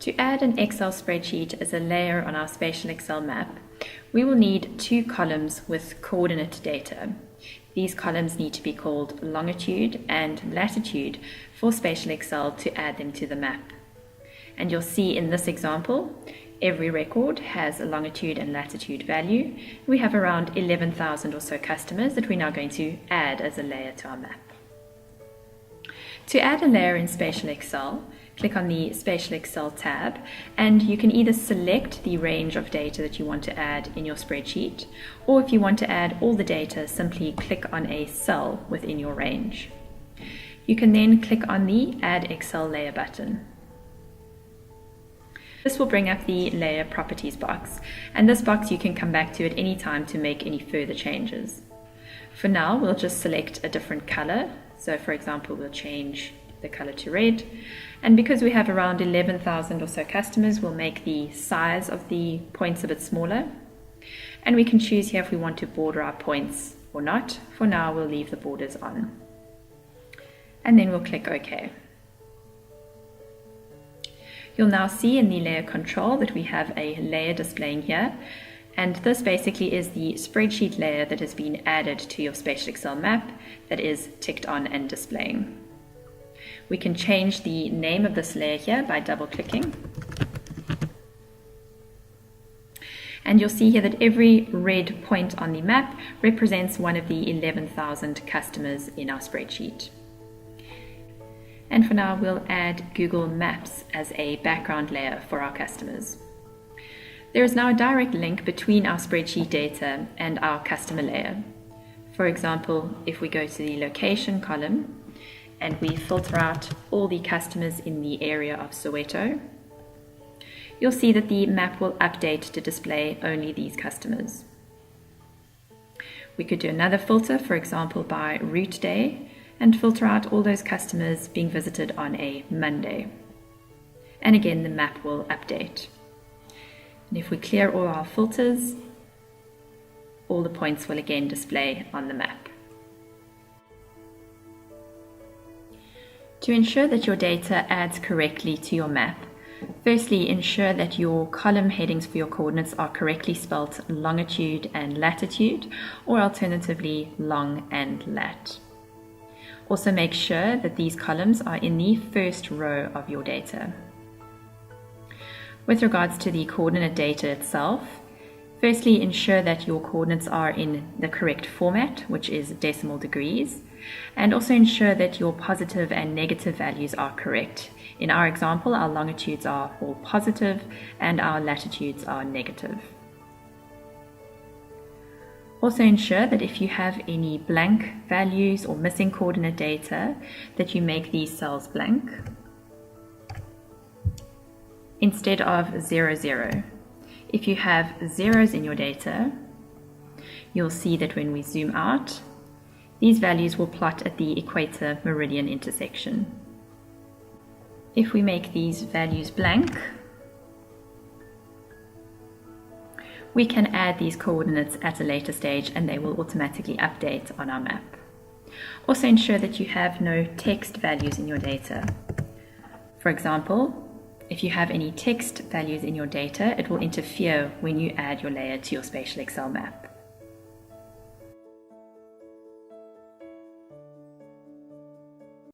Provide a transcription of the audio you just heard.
To add an Excel spreadsheet as a layer on our SpatialXL map, we will need two columns with coordinate data. These columns need to be called longitude and latitude for SpatialXL to add them to the map. And you'll see in this example, every record has a longitude and latitude value. We have around 11,000 or so customers that we're now going to add as a layer to our map. To add a layer in SpatialXL, click on the SpatialXL tab, and you can either select the range of data that you want to add in your spreadsheet, or if you want to add all the data, simply click on a cell within your range. You can then click on the Add Excel Layer button. This will bring up the Layer Properties box, and this box you can come back to at any time to make any further changes. For now, we'll just select a different color. So for example, we'll change the color to red. And because we have around 11,000 or so customers, we'll make the size of the points a bit smaller. And we can choose here if we want to border our points or not. For now, we'll leave the borders on. And then we'll click OK. You'll now see in the layer control that we have a layer displaying here. And this basically is the spreadsheet layer that has been added to your SpatialXL map that is ticked on and displaying. We can change the name of this layer here by double-clicking. And you'll see here that every red point on the map represents one of the 11,000 customers in our spreadsheet. And for now, we'll add Google Maps as a background layer for our customers. There is now a direct link between our spreadsheet data and our customer layer. For example, if we go to the location column and we filter out all the customers in the area of Soweto, you'll see that the map will update to display only these customers. We could do another filter, for example, by route day, and filter out all those customers being visited on a Monday. And again, the map will update. And if we clear all our filters, all the points will again display on the map. To ensure that your data adds correctly to your map, firstly, ensure that your column headings for your coordinates are correctly spelt longitude and latitude, or alternatively long and lat. Also make sure that these columns are in the first row of your data. With regards to the coordinate data itself, firstly ensure that your coordinates are in the correct format, which is decimal degrees, and also ensure that your positive and negative values are correct. In our example, our longitudes are all positive and our latitudes are negative. Also ensure that if you have any blank values or missing coordinate data, that you make these cells blank instead of 0, 0. If you have zeros in your data, you'll see that when we zoom out, these values will plot at the equator meridian intersection. If we make these values blank, we can add these coordinates at a later stage and they will automatically update on our map. Also ensure that you have no text values in your data. For example, if you have any text values in your data, it will interfere when you add your layer to your SpatialXL map.